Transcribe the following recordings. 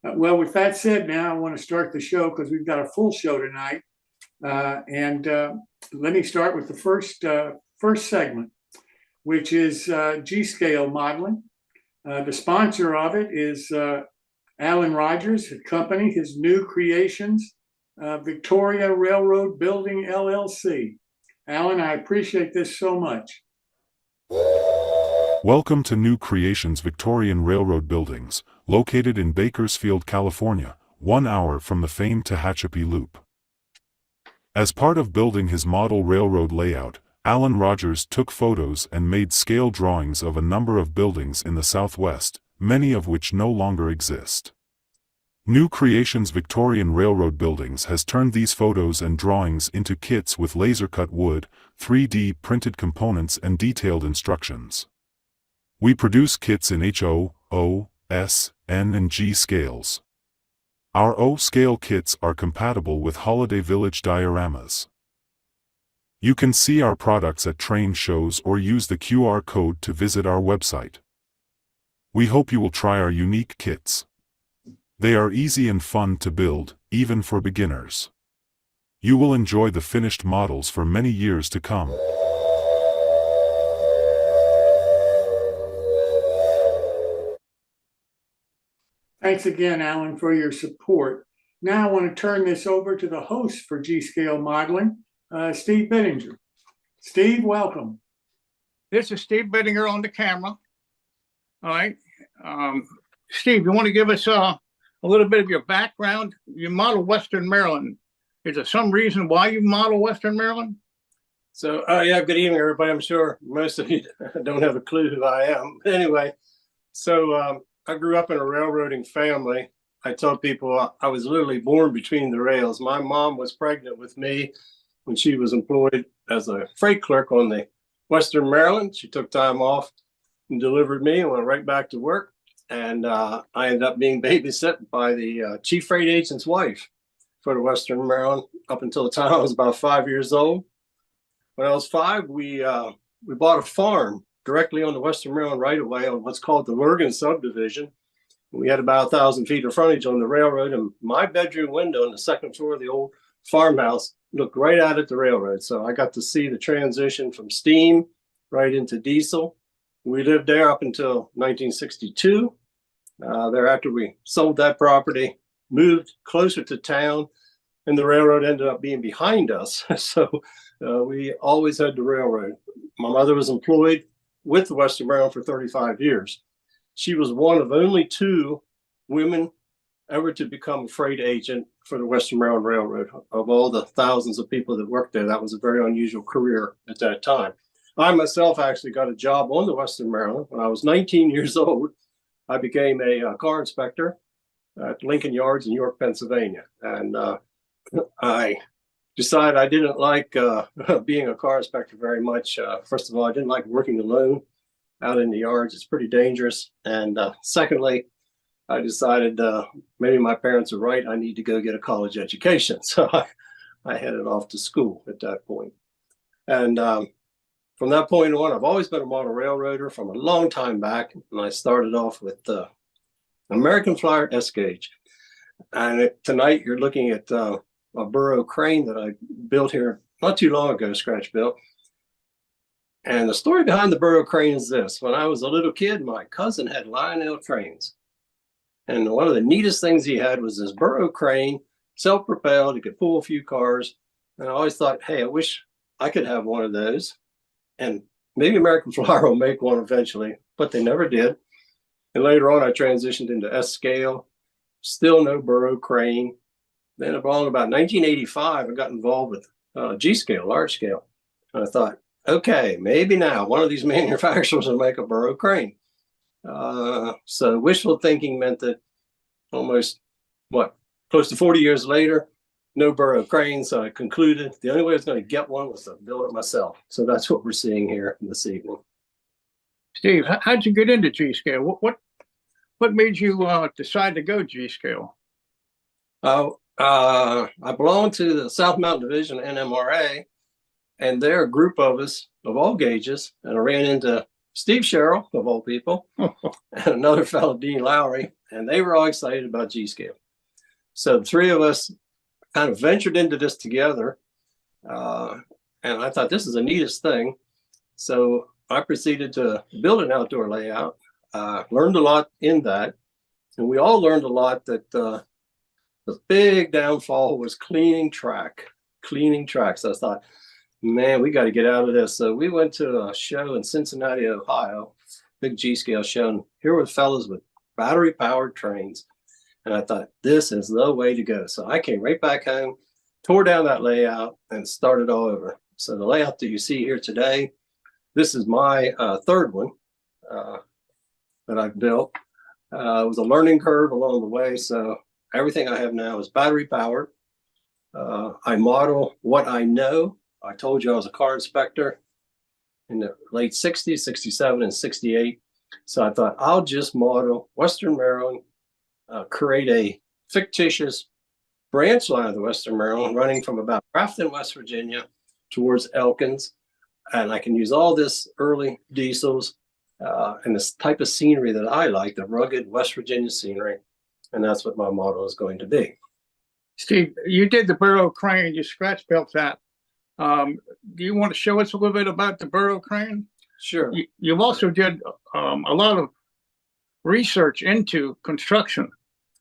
Well, with that said, now I want to start the show because we've got a full show tonight. And let me start with the first segment, which is G-Scale Modeling. The sponsor of it is Alan Rogers' company, his new creations, Victoria Railroad Building LLC. Alan, I appreciate this so much. Welcome to New Creations Victorian Railroad Buildings, located in Bakersfield, California, 1 hour from the famed Tehachapi Loop. As part of building his model railroad layout, Alan Rogers took photos and made scale drawings of a number of buildings in the Southwest, many of which no longer exist. New Creations Victorian Railroad Buildings has turned these photos and drawings into kits with laser-cut wood, 3D printed components and detailed instructions. We produce kits in HO, O, S, N and G scales. Our O scale kits are compatible with Holiday Village dioramas. You can see our products at train shows or use the QR code to visit our website. We hope you will try our unique kits. They are easy and fun to build, even for beginners. You will enjoy the finished models for many years to come. Thanks again, Alan, for your support. Now I want to turn this over to the host for G-Scale Modeling, Steve Bittinger. Steve, welcome. This is Steve Bittinger on the camera. All right. Steve, you want to give us a little bit of your background? You model Western Maryland. Is there some reason why you model Western Maryland? So, yeah, good evening, everybody. I'm sure most of you don't have a clue who I am. Anyway, so I grew up in a railroading family. I tell people I was literally born between the rails. My mom was pregnant with me when she was employed as a freight clerk on the Western Maryland. She took time off and delivered me and went right back to work. And I ended up being babysit by the chief freight agent's wife for the Western Maryland up until the time I was about 5 years old. When I was 5, we bought a farm directly on the Western Maryland right-of-way on what's called the Lurgan subdivision. We had about 1,000 feet of frontage on the railroad, and my bedroom window on the second floor of the old farmhouse looked right out at the railroad. So I got to see the transition from steam right into diesel. We lived there up until 1962. Thereafter, we sold that property, moved closer to town, and the railroad ended up being behind us. So we always had the railroad. My mother was employed with the Western Maryland for 35 years. She was one of only 2 women ever to become a freight agent for the Western Maryland Railroad. Of all the thousands of people that worked there, that was a very unusual career at that time. I myself actually got a job on the Western Maryland. When I was 19 years old, I became a car inspector at Lincoln Yards in York, Pennsylvania. And I decided I didn't like being a car inspector very much. First of all, I didn't like working alone out in the yards. It's pretty dangerous. And secondly, I decided maybe my parents are right. I need to go get a college education. So I headed off to school at that point. And from that point on, I've always been a model railroader from a long time back. And I started off with the American Flyer S gauge. And tonight you're looking at a Burro crane that I built here not too long ago, scratch built. And the story behind the Burro crane is this. When I was a little kid, my cousin had Lionel trains. And one of the neatest things he had was this Burro crane, self-propelled. He could pull a few cars. And I always thought, hey, I wish I could have one of those. And maybe American Flyer will make one eventually, but they never did. And later on, I transitioned into S scale, still no Burro crane. Then along about 1985, I got involved with G scale, large scale. And I thought, okay, maybe now one of these manufacturers will make a Burro crane. So wishful thinking meant that almost, close to 40 years later, no Burro crane. So I concluded the only way I was going to get one was to build it myself. So that's what we're seeing here this evening. Steve, how'd you get into G scale? What made you decide to go G scale? I belong to the South Mountain Division NMRA, and they're a group of us of all gauges. And I ran into Steve Sherrill, of all people, and another fellow, Dean Lowry. and they were all excited about G-Scale. So the three of us kind of ventured into this together, and I thought this is the neatest thing. So I proceeded to build an outdoor layout, learned a lot in that, and we all learned a lot that the big downfall was cleaning track. So I thought, man, we got to get out of this. So we went to a show in Cincinnati, Ohio, big G-Scale show, and here were fellows with battery-powered trains. And I thought, this is the way to go. So I came right back home, tore down that layout, and started all over. So the layout that you see here today, this is my third one that I've built. It was a learning curve along the way. So everything I have now is battery-powered. I model what I know. I told you I was a car inspector in the late 60s, 67, and 68. So I thought I'll just model Western Maryland, create a fictitious branch line of the Western Maryland running from about Grafton, West Virginia towards Elkins. And I can use all this early diesels and this type of scenery that I like, the rugged West Virginia scenery. And that's what my model is going to be. Steve, you did the Burrow crane, you scratch built that. Do you want to show us a little bit about the Burrow crane? Sure. You've also did a lot of research into construction,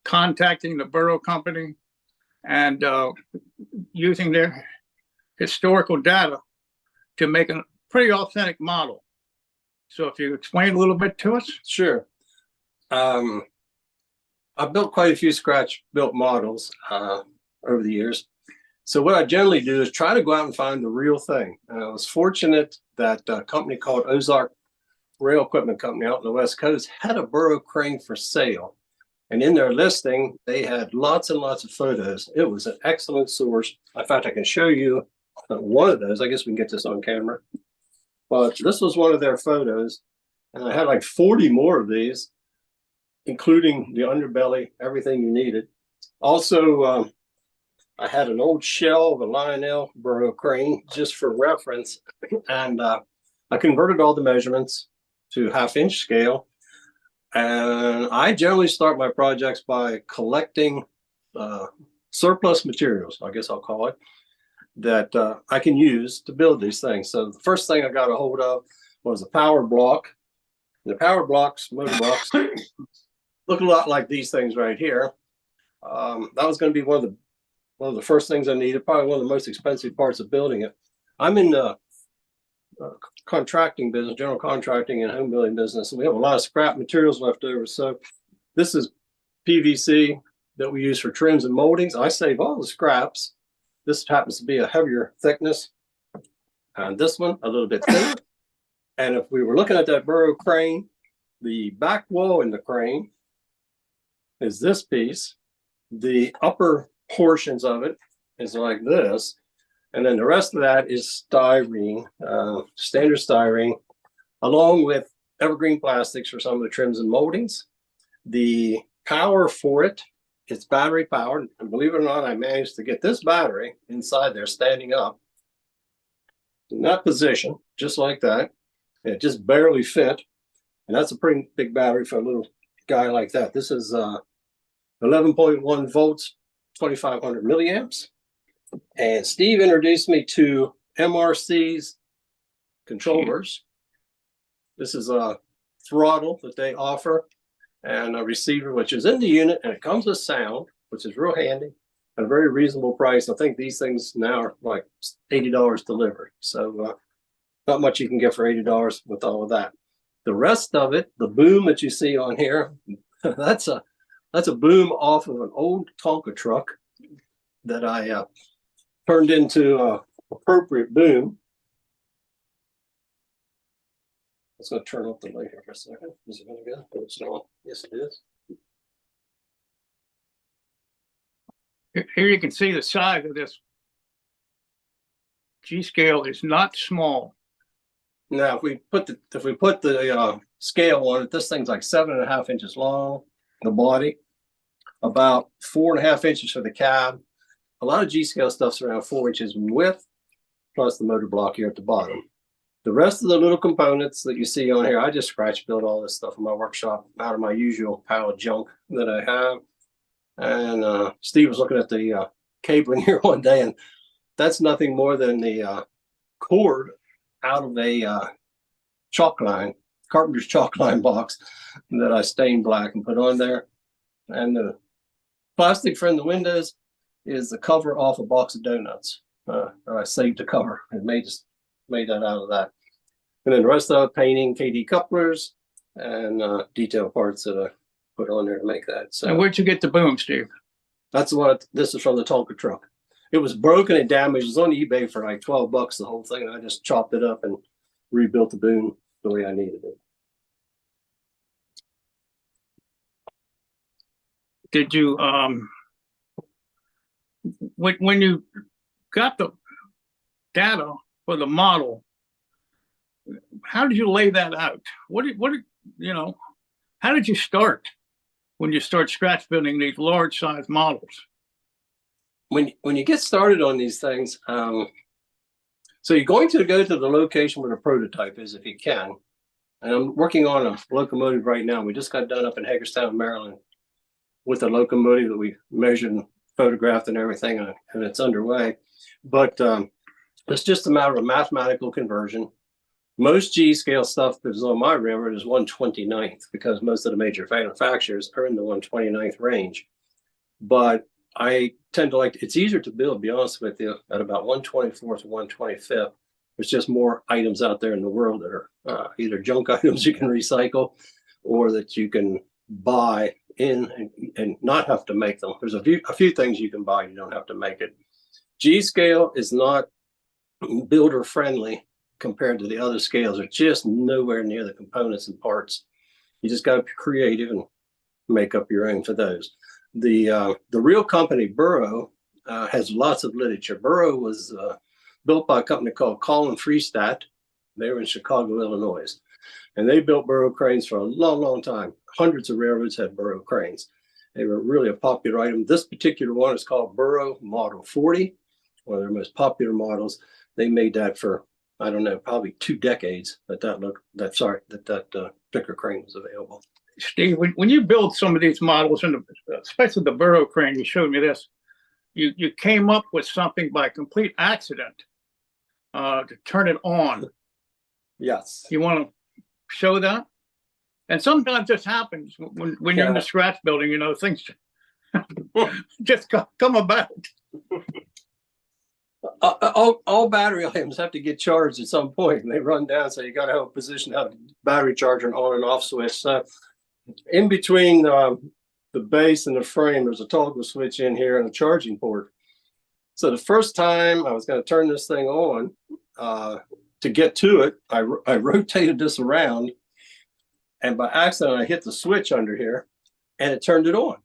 contacting the Burrow company and using their historical data to make a pretty authentic model. So if you explain a little bit to us. Sure. I've built quite a few scratch built models over the years. So what I generally do is try to go out and find the real thing. And I was fortunate that a company called Ozark Rail Equipment Company out on the West Coast had a Burrow crane for sale. And in their listing, they had lots and lots of photos. It was an excellent source. In fact, I can show you one of those. I guess we can get this on camera. But this was one of their photos. And I had like 40 more of these, including the underbelly, everything you needed. Also, I had an old shell of a Lionel Burrow crane just for reference. And I converted all the measurements to 1/2-inch scale. And I generally start my projects by collecting surplus materials, I guess I'll call it, that I can use to build these things. So the first thing I got a hold of was a power block. The power blocks, motor blocks, look a lot like these things right here. That was going to be one of the first things I needed, probably one of the most expensive parts of building it. I'm in the contracting business, general contracting and home building business, and we have a lot of scrap materials left over. So this is PVC that we use for trims and moldings. I save all the scraps. This happens to be a heavier thickness, and this one a little bit thinner. And if we were looking at that Burrow crane, the back wall in the crane is this piece. The upper portions of it is like this. And then the rest of that is styrene, standard styrene, along with evergreen plastics for some of the trims and moldings. The power for it, it's battery powered. And believe it or not, I managed to get this battery inside there standing up in that position, just like that. It just barely fit. And that's a pretty big battery for a little guy like that. This is 11.1 volts, 2,500 milliamps. And Steve introduced me to MRC's controllers. This is a throttle that they offer and a receiver, which is in the unit, and it comes with sound, which is real handy at a very reasonable price. I think these things now are like $80 delivered. So not much you can get for $80 with all of that. The rest of it, the boom that you see on here, that's a boom off of an old Tonka truck that I turned into an appropriate boom. Let's go turn off the light here for a second. Is it going to go? It's not. Yes, it is. Here you can see the size of this. G-Scale is not small. Now, if we put the scale on it, this thing's like 7.5 inches long. The body, about 4.5 inches for the cab. A lot of G-Scale stuff's around 4 inches in width, plus the motor block here at the bottom. The rest of the little components that you see on here, I just scratch built all this stuff in my workshop out of my usual pile of junk that I have. And Steve was looking at the cabling here one day, and that's nothing more than the cord out of a chalk line, carpenter's chalk line box that I stained black and put on there. And the plastic for in the windows is the cover off a box of donuts. I saved the cover and made that out of that. And then the rest of it, painting, KD couplers, and detail parts that I put on there to make that. And So where'd you get the boom, Steve? that's what this is from the Tonka truck. It was broken and damaged. It was on eBay for like $12, the whole thing. I just chopped it up and rebuilt the boom the way I needed it. Did you when you got the data for the model, how did you lay that out? How did you start when you start scratch building these large size models? When you get started on these things, so you're going to go to the location where the prototype is if you can. And I'm working on a locomotive right now. We just got done up in Hagerstown, Maryland, with a locomotive that we measured and photographed and everything, and it's underway. But it's just a matter of mathematical conversion. Most G scale stuff that is on my railroad is 1/29th because most of the major manufacturers are in the 1/29th range. But I tend to like, it's easier to build, to be honest with you, at about 1/24th or 1/25th. There's just more items out there in the world that are either junk items you can recycle or that you can buy in and not have to make them. There's a few things you can buy, you don't have to make it. G scale is not builder friendly compared to the other scales. They're just nowhere near the components and parts. You just got to be creative and make up your own for those. The real company Burrow has lots of literature. Burrow was built by a company called Colin Freestadt. They were in Chicago, Illinois, and they built Burrow cranes for a long, long time. Hundreds of railroads had Burrow cranes. They were really a popular item. This particular one is called Burrow Model 40, one of their most popular models. They made that for, I don't know, probably 2 decades that particular crane was available. Steve, when you build some of these models, and especially the Burrow crane, you showed me this, you came up with something by complete accident to turn it on. Yes. You want to show that? And sometimes this happens when you're in the scratch building, things just come about. All battery items have to get charged at some point and they run down. So you got to have a position to have a battery charger and on and off switch. So in between the base and the frame, there's a toggle switch in here and a charging port. So the first time I was going to turn this thing on, to get to it, I rotated this around, and by accident I hit the switch under here and it turned it on.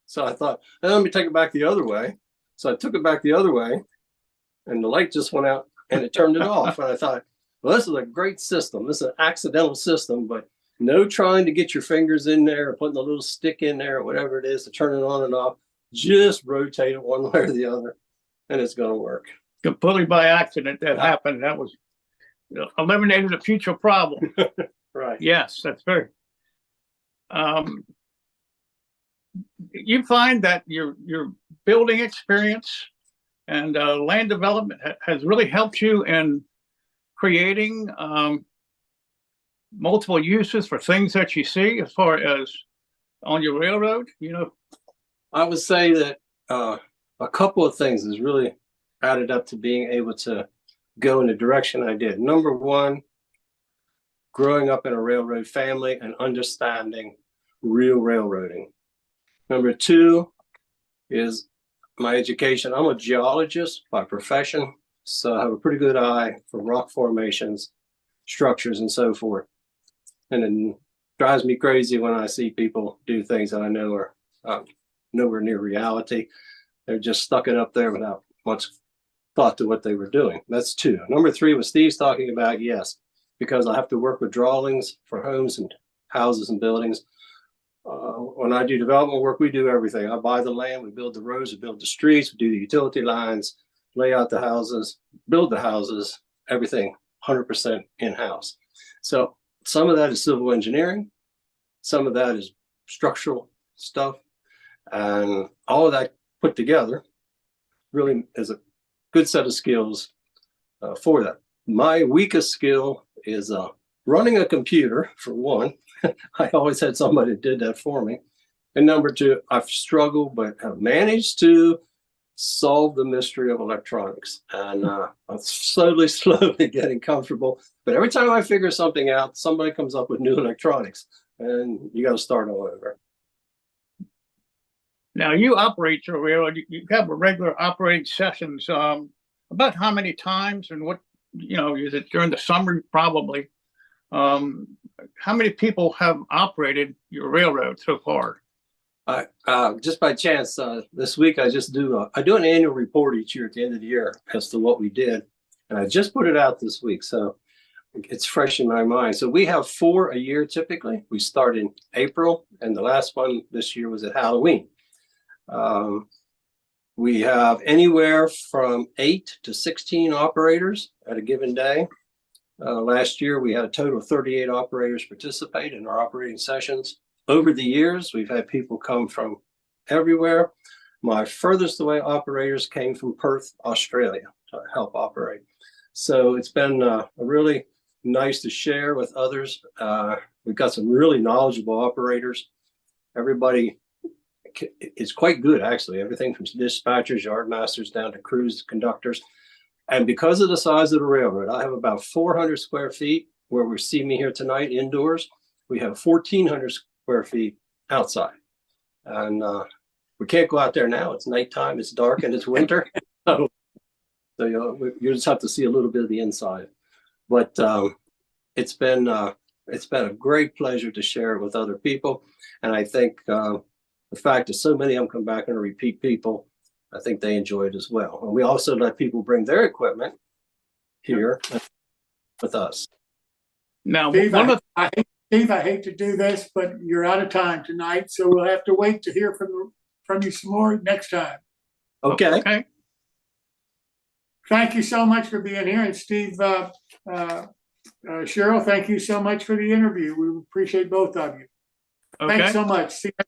So I thought, let me take it back the other way. So I took it back the other way and the light just went out and it turned it off. And I thought, well, this is a great system. This is an accidental system, but no trying to get your fingers in there or putting a little stick in there or whatever it is to turn it on and off. Just rotate it one way or the other and it's going to work. Completely by accident that happened. That was eliminated a future problem. Right. Yes, that's very. You find that your building experience and land development has really helped you in creating multiple uses for things that you see as far as on your railroad, I would say that a couple of things has really added up to being able to go in the direction I did. Number one, growing up in a railroad family and understanding real railroading. Number two is my education. I'm a geologist by profession, so I have a pretty good eye for rock formations, structures, and so forth. And it drives me crazy when I see people do things that I know are nowhere near reality. They're just stuck it up there without much thought to what they were doing. That's two. Number three, what Steve's talking about, yes, because I have to work with drawings for homes and houses and buildings. When I do development work, we do everything. I buy the land, we build the roads, we build the streets, we do the utility lines, lay out the houses, build the houses, everything 100% in-house. So some of that is civil engineering, some of that is structural stuff, and all of that put together really is a good set of skills for that. My weakest skill is running a computer, for one. I always had somebody that did that for me. And number two, I've struggled, but have managed to solve the mystery of electronics. And I'm slowly getting comfortable. But every time I figure something out, somebody comes up with new electronics, and you got to start all over. Now, you operate your railroad, you have a regular operating sessions, about how many times and what, is it during the summer? Probably. How many people have operated your railroad so far? Just by chance, this week I do an annual report each year at the end of the year as to what we did. And I just put it out this week, so it's fresh in my mind. So we have 4 a year typically. We start in April, and the last one this year was at Halloween. We have anywhere from 8 to 16 operators at a given day. Last year, we had a total of 38 operators participate in our operating sessions. Over the years, we've had people come from everywhere. My furthest away operators came from Perth, Australia, to help operate. So it's been really nice to share with others. We've got some really knowledgeable operators. Everybody is quite good, actually. Everything from dispatchers, yard masters, down to crews, conductors. And because of the size of the railroad, I have about 400 square feet where we see me here tonight indoors. We have 1,400 square feet outside. And we can't go out there now. It's nighttime, it's dark, and it's winter. So you just have to see a little bit of the inside. But it's been a great pleasure to share it with other people. And I think the fact that so many of them come back and are repeat people, I think they enjoy it as well. And we also let people bring their equipment here with us. Now, Steve, I hate to do this, but you're out of time tonight, so we'll have to wait to hear from you some more next time. Okay. Okay. Thank you so much for being here, and Steve, Cheryl, thank you so much for the interview. We appreciate both of you. Okay. Thanks so much. See you.